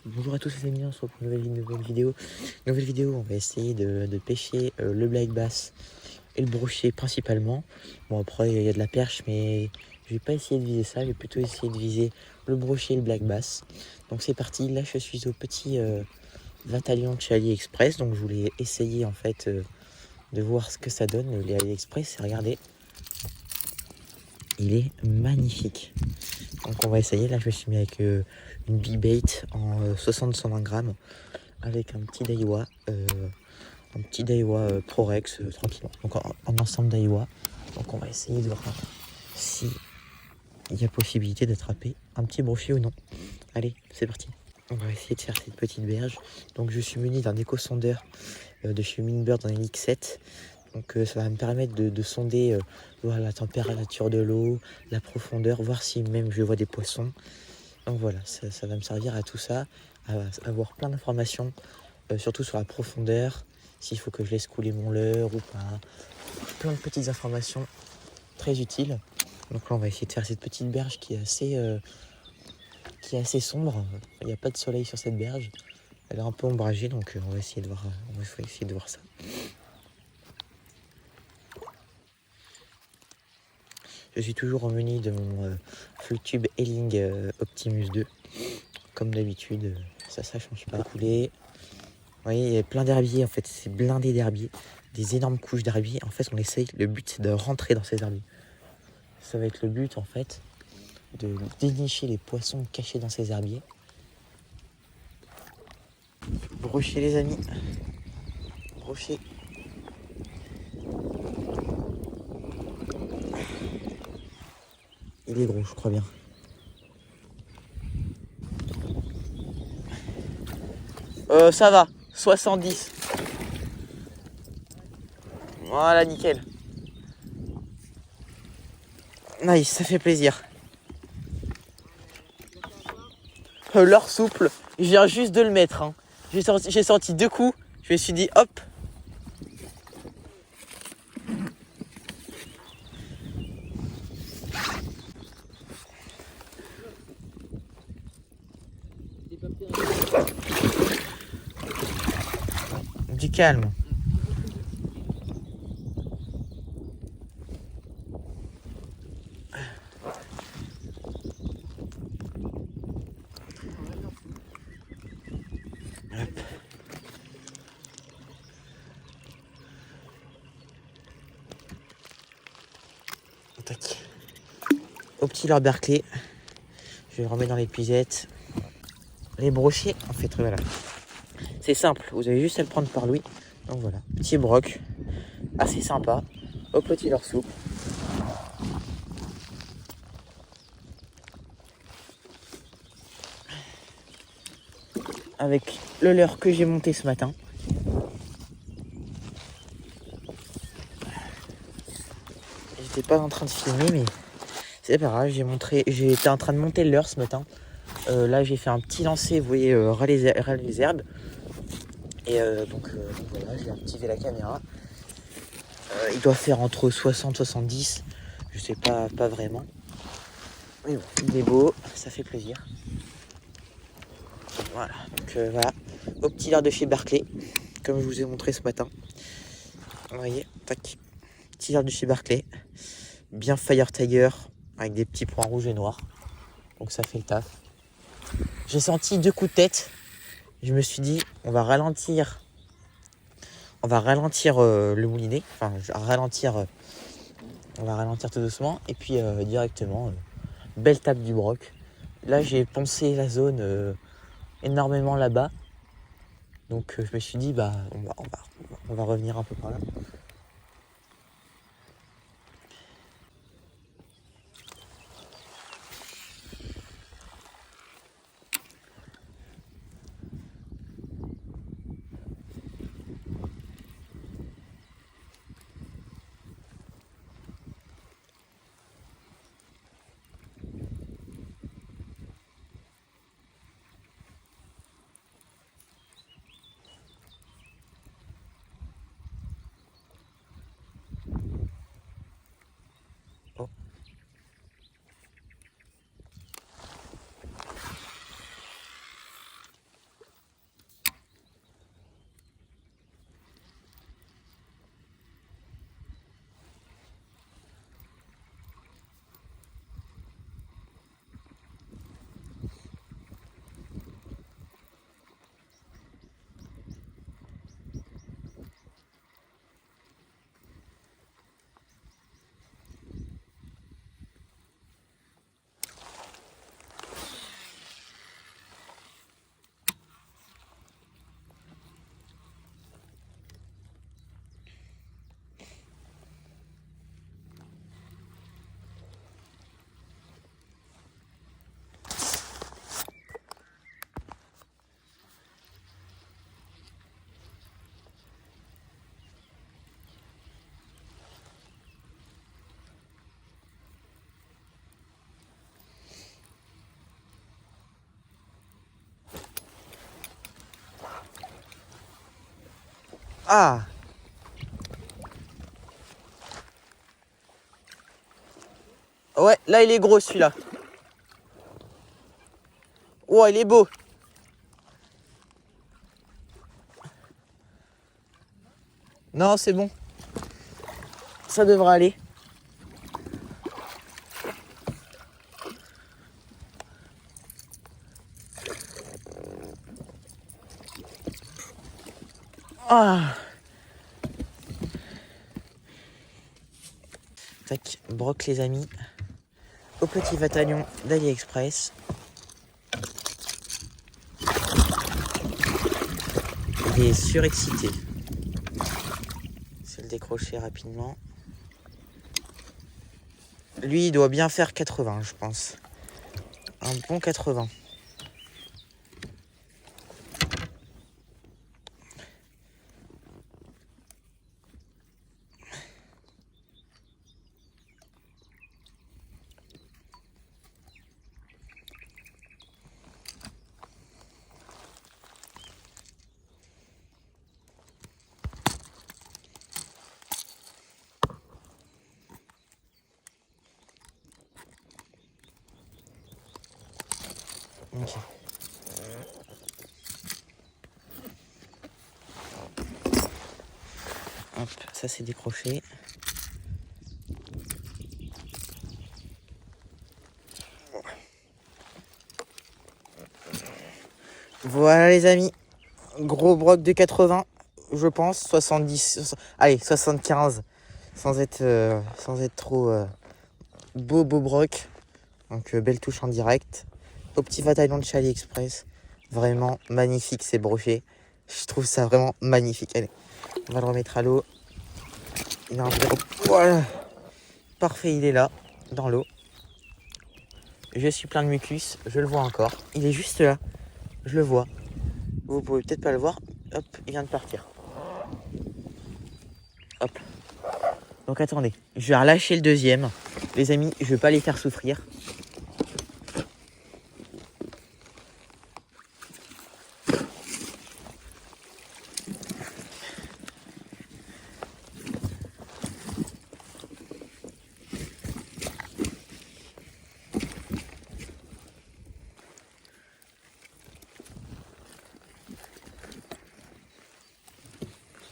Bonjour à tous les amis, on se retrouve pour une nouvelle vidéo. Nouvelle vidéo, on va essayer de pêcher le black bass et le brochet principalement. Bon après il y a de la perche mais je vais pas essayer de viser ça, je vais plutôt essayer de viser le brochet et le black bass. Donc c'est parti, là je suis au petit bataillon de chez AliExpress, donc je voulais essayer en fait de voir ce que ça donne les AliExpress et regardez. Il est magnifique. Donc on va essayer, là je me suis mis avec une big bait en 60-120 grammes avec un petit Daiwa Prorex tranquillement. Donc en ensemble Daiwa. Donc on va essayer de voir si il y a possibilité d'attraper un petit brochet ou non. Allez, c'est parti. On va essayer de faire cette petite berge. Donc je suis muni d'un éco-sondeur de chez Minbird en LX7. Donc ça va me permettre de sonder, voir la température de l'eau, la profondeur, voir si même je vois des poissons. Donc voilà, ça va me servir à tout ça, à avoir plein d'informations, surtout sur la profondeur, s'il faut que je laisse couler mon leurre ou pas. Plein de petites informations très utiles. Donc là on va essayer de faire cette petite berge qui est assez sombre. Il n'y a pas de soleil sur cette berge. Elle est un peu ombragée, donc on va essayer de voir ça. Je suis toujours en menu de mon Flutube Helling Optimus 2. Comme d'habitude, ça change pas. Couler. Vous voyez, il y a plein d'herbiers en fait, c'est blindé d'herbiers. Des énormes couches d'herbiers. En fait, on essaye, le but c'est de rentrer dans ces herbiers. Ça va être le but en fait, de dénicher les poissons cachés dans ces herbiers. Brochez les amis. Brochez. Il est gros, je crois bien. Ça va, 70. Voilà, nickel. Nice, ça fait plaisir. L'or souple, je viens juste de le mettre. Hein. J'ai sorti 2 coups, je me suis dit hop. Du calme. Hop. Tac. Au petit leurre Berkeley. Je vais le remettre dans l'épuisette. Les brochets, en fait, voilà. C'est simple, vous avez juste à le prendre par Louis. Donc voilà, petit broc, assez sympa, au petit leurre souple. Avec le leurre que j'ai monté ce matin. J'étais pas en train de filmer, mais c'est pas grave, j'ai été en train de monter le leurre ce matin. Là, j'ai fait un petit lancer, vous voyez, ras les herbes. Et donc voilà, j'ai activé la caméra. Il doit faire entre 60 et 70, je sais pas vraiment. Mais bon, il est beau, ça fait plaisir. Voilà, donc voilà, au petit leurre de chez Berkeley, comme je vous ai montré ce matin. Vous voyez, tac, petit leurre de chez Berkeley, bien Fire Tiger, avec des petits points rouges et noirs. Donc ça fait le taf. J'ai senti 2 coups de tête. Je me suis dit, on va ralentir le moulinet. Enfin, on va ralentir tout doucement. Et puis directement, belle tape du broc. Là, j'ai poncé la zone énormément là-bas. Donc je me suis dit, bah, on va revenir un peu par là. Ah! Ouais, là il est gros celui-là. Oh, il est beau. Non, c'est bon. Ça devrait aller. Ah! Tac, broc les amis. Au petit bataillon d'AliExpress. Il est surexcité. Je vais le décrocher rapidement. Lui, il doit bien faire 80, je pense. Un bon 80. Ok. Hop, ça c'est décroché. Voilà les amis. Gros broc de 80, je pense. 70, allez, 75. Sans être trop beau broc. Donc belle touche en direct. Au petit bataillon de chez AliExpress. Vraiment magnifique ces brochets. Je trouve ça vraiment magnifique. Allez, on va le remettre à l'eau. Il a un vrai... Voilà. Parfait, il est là, dans l'eau. Je suis plein de mucus, je le vois encore. Il est juste là, je le vois. Vous pouvez peut-être pas le voir. Hop, il vient de partir. Hop. Donc attendez, je vais relâcher le deuxième. Les amis, je vais pas les faire souffrir.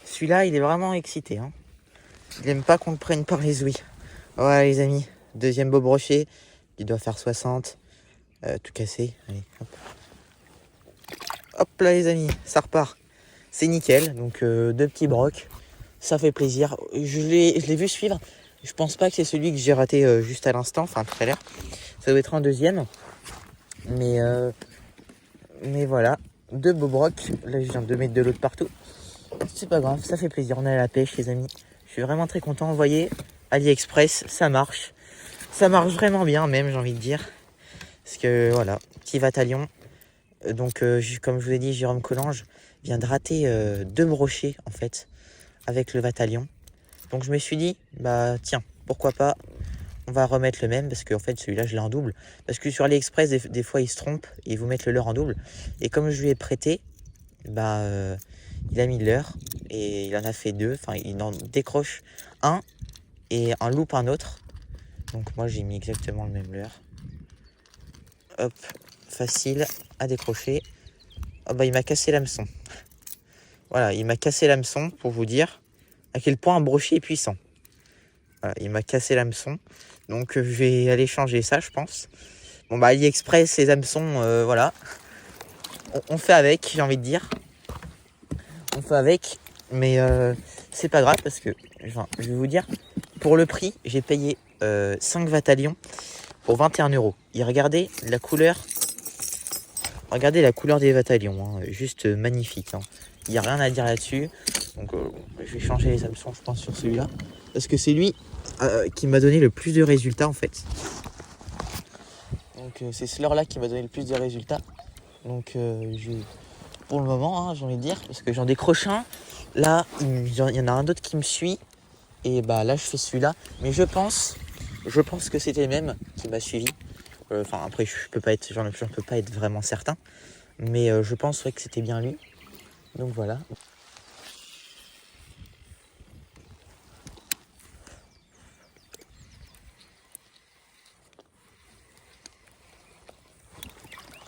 Celui-là, il est vraiment excité. Hein. Il n'aime pas qu'on le prenne par les ouïes. Voilà les amis, deuxième beau brochet. Il doit faire 60. Tout cassé. Allez, hop. Hop là les amis, ça repart. C'est nickel. Donc deux petits brocs. Ça fait plaisir. Je l'ai vu suivre. Je pense pas que c'est celui que j'ai raté juste à l'instant, enfin tout à l'heure. Ça doit être un deuxième. Mais voilà. Deux beaux brocs. Là je viens de mettre de l'eau de partout. C'est pas grave, ça fait plaisir. On est à la pêche les amis. Je suis vraiment très content. Vous voyez, AliExpress, ça marche. Ça marche vraiment bien même, j'ai envie de dire. Parce que voilà, petit bataillon. Donc comme je vous ai dit, Jérôme Collange vient de rater deux brochets en fait avec le bataillon. Donc je me suis dit, bah tiens, pourquoi pas, on va remettre le même, parce qu'en fait celui-là je l'ai en double. Parce que sur AliExpress, des fois ils se trompent et ils vous mettent le leur en double. Et comme je lui ai prêté, bah il a mis le leur et il en a fait deux. Enfin, il en décroche un et un loupe un autre. Donc moi j'ai mis exactement le même leurre. Hop, facile à décrocher. Ah bah il m'a cassé l'hameçon. Voilà, il m'a cassé l'hameçon pour vous dire à quel point un brochet est puissant. Voilà, il m'a cassé l'hameçon. Donc je vais aller changer ça, je pense. Bon bah AliExpress, les hameçons, voilà. On fait avec, j'ai envie de dire. On fait avec, mais c'est pas grave parce que, enfin, je vais vous dire, pour le prix, j'ai payé 5 bataillons pour 21 €. Et regardez la couleur des bataillons, hein, juste magnifique. Hein. Il n'y a rien à dire là-dessus. Donc je vais changer les hameçons, je pense, sur celui-là. Parce que c'est lui qui m'a donné le plus de résultats en fait. Donc c'est ce leurre-là qui m'a donné le plus de résultats. Donc pour le moment, hein, j'ai envie de dire, parce que j'en décroche un. Là, il y en a un autre qui me suit. Et bah là, je fais celui-là. Mais je pense que c'était le même qui m'a suivi. Enfin, après, j'en peux pas être vraiment certain. Mais je pense ouais, que c'était bien lui. Donc voilà.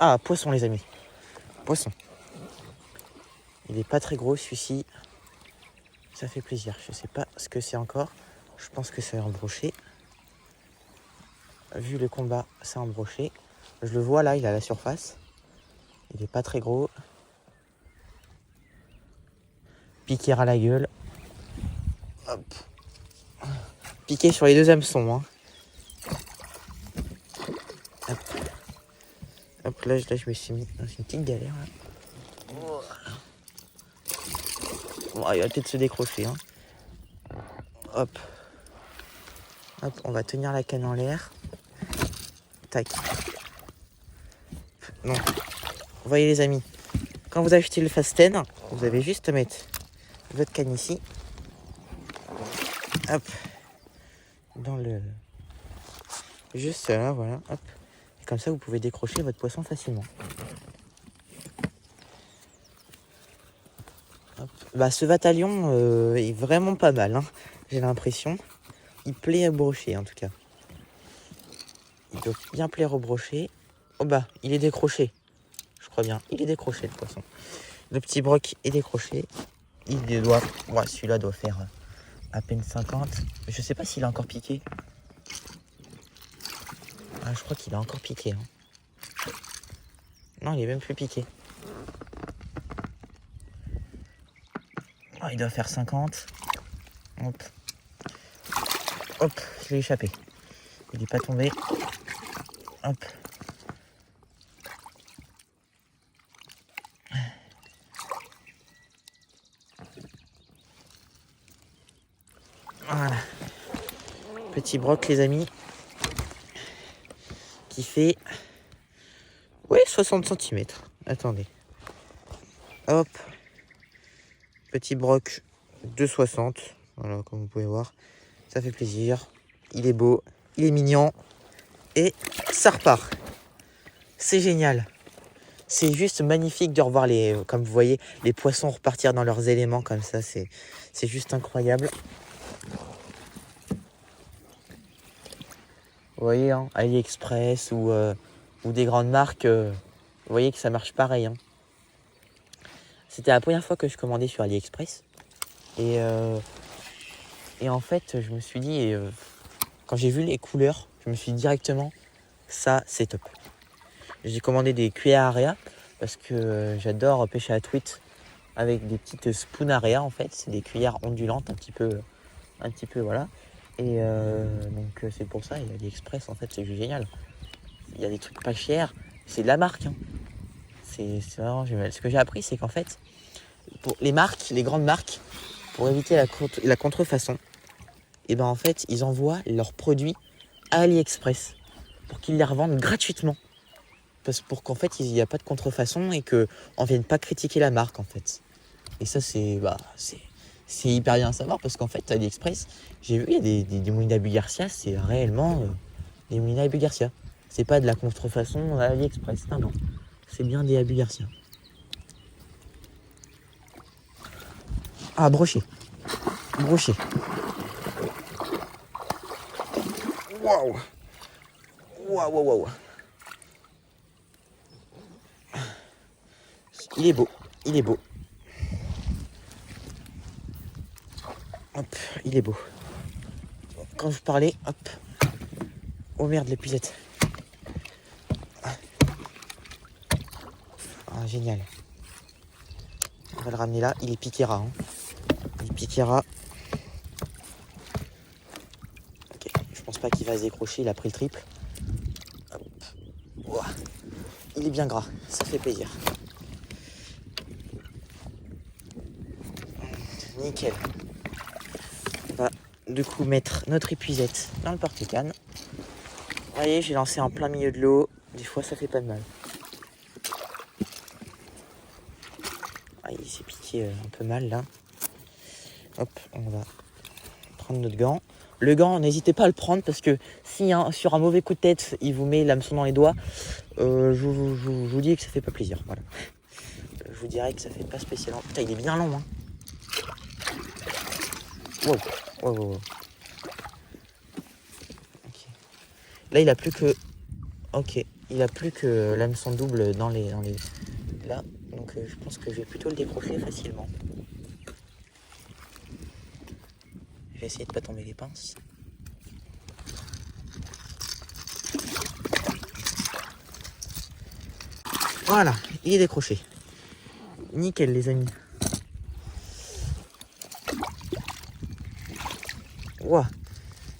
Ah, poisson les amis. Poisson. Il est pas très gros celui-ci. Ça fait plaisir. Je sais pas ce que c'est encore. Je pense que c'est un brochet. Vu le combat, c'est un brochet. Je le vois là, il est à la surface. Il est pas très gros. Piquer à la gueule. Hop. Piquer sur les deux hameçons. Hein. Hop. Hop, là, je me suis mis dans une petite galère. Là. Oh. Bon, il va peut-être se décrocher. Hein. Hop. Hop, on va tenir la canne en l'air. Tac. Non. Vous voyez les amis, quand vous achetez le Fasten, vous avez juste à mettre votre canne ici. Hop. Dans le... Juste là, voilà. Hop. Et comme ça, vous pouvez décrocher votre poisson facilement. Hop. Bah, ce Vatalion est vraiment pas mal. Hein. J'ai l'impression. Il plaît à brochet en tout cas. Il doit bien plaire au brochet. Oh bah, il est décroché. Je crois bien. Il est décroché le poisson. Le petit broc est décroché. Il doit... Ouais, celui-là doit faire à peine 50. Je sais pas s'il a encore piqué. Ah, je crois qu'il a encore piqué. Hein. Non, il est même plus piqué. Oh, il doit faire 50. Hop. Hop, je l'ai échappé. Il n'est pas tombé. Hop. Voilà. Petit broc les amis. Qui fait... Ouais, 60 cm. Attendez. Hop. Petit broc de 60. Voilà, comme vous pouvez voir. Ça fait plaisir. Il est beau. Il est mignon. Et ça repart. C'est génial. C'est juste magnifique de revoir les... Comme vous voyez, les poissons repartir dans leurs éléments comme ça. C'est juste incroyable. Vous voyez, hein, AliExpress ou des grandes marques, vous voyez que ça marche pareil. Hein. C'était la première fois que je commandais sur AliExpress. Et en fait, je me suis dit, quand j'ai vu les couleurs, je me suis dit directement, ça, c'est top. J'ai commandé des cuillères Area parce que j'adore pêcher à la truite avec des petites spoon Area en fait. C'est des cuillères ondulantes un petit peu voilà. Et donc c'est pour ça, et AliExpress en fait c'est juste génial. Il y a des trucs pas chers, c'est de la marque. Hein. C'est vraiment génial. Ce que j'ai appris c'est qu'en fait, pour les marques, les grandes marques, pour éviter la contrefaçon, et ben en fait ils envoient leurs produits à AliExpress pour qu'ils les revendent gratuitement. Pour qu'en fait il n'y a pas de contrefaçon et qu'on ne vienne pas critiquer la marque en fait. Et ça c'est hyper bien à savoir parce qu'en fait AliExpress, j'ai vu il y a des moulinets à Buy Garcia, c'est réellement des moulinets à Buy Garcia. C'est pas de la contrefaçon à AliExpress, non. C'est bien des Buy Garcia. Ah, brochet. Brochet. Waouh. Waouh, waouh, waouh. Il est beau. Il est beau. Hop, il est beau. Quand je parlais, hop. Oh merde, l'épuisette. Ah, génial. On va le ramener là. Il est piquera. Hein. Il piquera. Ok, je pense pas qu'il va se décrocher. Il a pris le triple. Hop. Ouah. Il est bien gras. Ça fait plaisir. Nickel. On va du coup mettre notre épuisette dans le porte-canne. Vous voyez, j'ai lancé en plein milieu de l'eau. Des fois, ça fait pas de mal. Ah, il s'est piqué un peu mal là. Hop, on va prendre notre gant. Le gant, n'hésitez pas à le prendre parce que si sur un mauvais coup de tête, il vous met l'hameçon dans les doigts, je vous dis que ça fait pas plaisir. Voilà. Je vous dirais que ça fait pas spécialement. Putain, il est bien long. Hein. Wow. Wow. Okay. Là, il a plus que. Ok. il a plus que l'hameçon double dans les là. Donc je pense que je vais plutôt le décrocher facilement. Je vais essayer de pas tomber les pinces. Voilà, il est décroché. Nickel les amis. Ouah,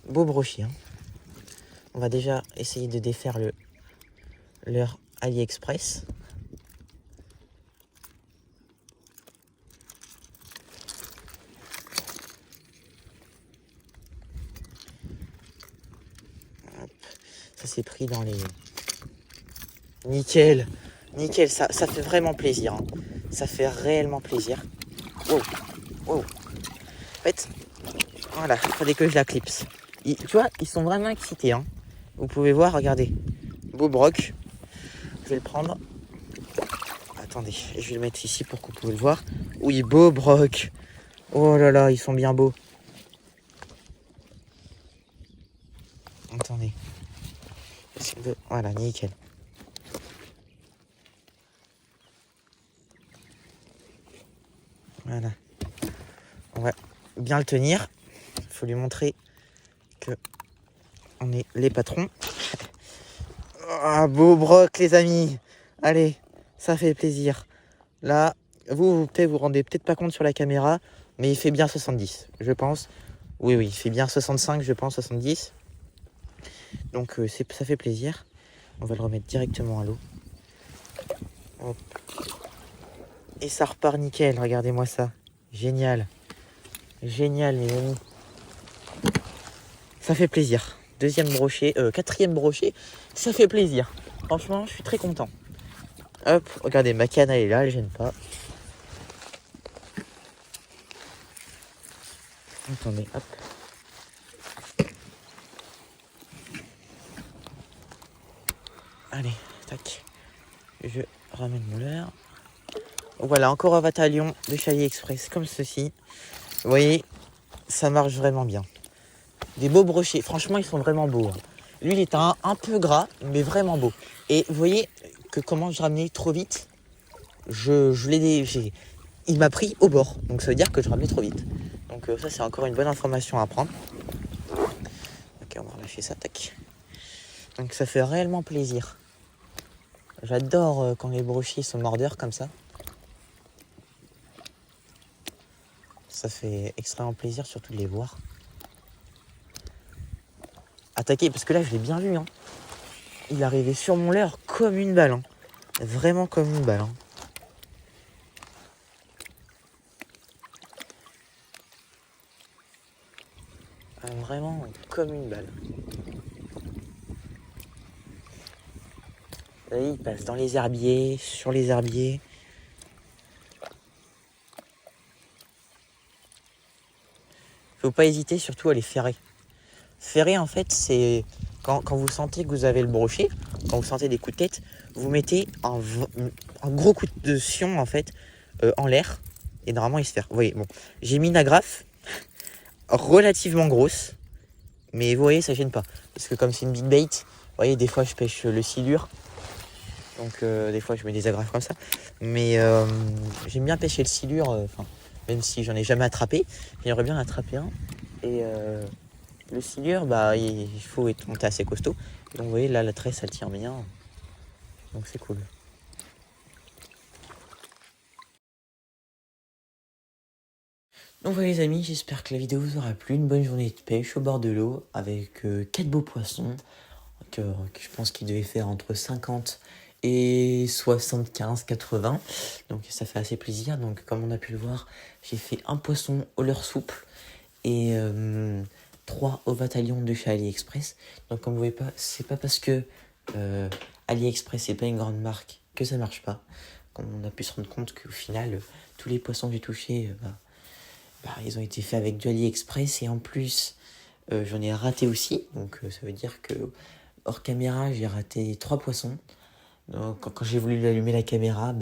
beau brochet. Hein. On va déjà essayer de défaire leur AliExpress. Hop. Ça s'est pris dans les... Nickel. Nickel, ça fait vraiment plaisir. Hein. Ça fait réellement plaisir. Wow. Wow. En fait, voilà, il fallait que je la clipse. Tu vois, ils sont vraiment excités. Hein. Vous pouvez voir, regardez. Beau broc. Je vais le prendre. Attendez, je vais le mettre ici pour que vous puissiez le voir. Oui, beau broc. Oh là là, ils sont bien beaux. Attendez. Voilà, nickel. Voilà. On va bien le tenir. Il faut lui montrer que on est les patrons. Ah, beau broc, les amis. Allez, ça fait plaisir. Là, vous vous rendez peut-être pas compte sur la caméra, mais il fait bien 70, je pense. Oui, il fait bien 65, je pense, 70. Donc, ça fait plaisir. On va le remettre directement à l'eau. Hop. Et ça repart nickel, regardez-moi ça. Génial. Génial, mes amis. Ça fait plaisir. Quatrième brochet, ça fait plaisir. Franchement, je suis très content. Hop, regardez, ma canne, elle est là, elle gêne pas. Attendez, hop. Allez, tac. Je ramène mon leurre. Voilà, encore un bataillon de Challier Express comme ceci. Vous voyez, ça marche vraiment bien. Des beaux brochets. Franchement, ils sont vraiment beaux. Hein. Lui, il est un peu gras, mais vraiment beau. Et vous voyez que comment je ramenais trop vite, il m'a pris au bord. Donc ça veut dire que je ramenais trop vite. Donc ça, c'est encore une bonne information à prendre. Ok, on va relâcher ça, tac. Donc ça fait réellement plaisir. J'adore quand les brochets sont mordeurs comme ça. Ça fait extrêmement plaisir, surtout de les voir. Attaquer, parce que là, je l'ai bien vu. Hein. Il arrivait sur mon leurre comme une balle. Hein. Vraiment comme une balle. Hein. Vraiment comme une balle. Là, il passe dans les herbiers, sur les herbiers. Faut pas hésiter surtout à les ferrer. Ferrer, en fait, c'est quand vous sentez que vous avez le brochet, quand vous sentez des coups de tête, vous mettez un gros coup de sion, en fait, en l'air. Et normalement, il se ferre. Vous voyez, bon, j'ai mis une agrafe relativement grosse. Mais vous voyez, ça gêne pas. Parce que comme c'est une big bait, vous voyez, des fois, je pêche le silure. Donc, des fois, je mets des agrafes comme ça. Mais j'aime bien pêcher le silure, même si j'en ai jamais attrapé. J'aimerais bien en attraper un. Et le silure, bah, il faut être monté assez costaud. Donc vous voyez, là, la tresse, elle tient bien. Donc c'est cool. Donc voilà les amis, j'espère que la vidéo vous aura plu. Une bonne journée de pêche au bord de l'eau avec 4 beaux poissons. Que je pense qu'il devait faire entre 50 et 75-80. Donc ça fait assez plaisir. Donc comme on a pu le voir, j'ai fait un poisson au leurre souple et 3 au bataillon de chez AliExpress. Donc comme vous voyez pas, c'est pas parce que AliExpress c'est pas une grande marque que ça marche pas. Comme on a pu se rendre compte qu'au final, tous les poissons que j'ai touchés, ils ont été faits avec du AliExpress et en plus j'en ai raté aussi. Donc ça veut dire que hors caméra, j'ai raté 3 poissons. Donc, quand j'ai voulu allumer la caméra,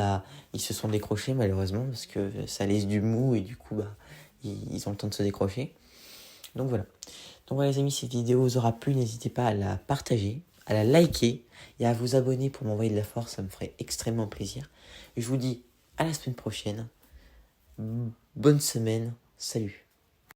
ils se sont décrochés malheureusement parce que ça laisse du mou et du coup, ils ont le temps de se décrocher. Donc voilà les amis, cette vidéo vous aura plu, n'hésitez pas à la partager, à la liker, et à vous abonner pour m'envoyer de la force, ça me ferait extrêmement plaisir. Et je vous dis à la semaine prochaine. Bonne semaine, salut.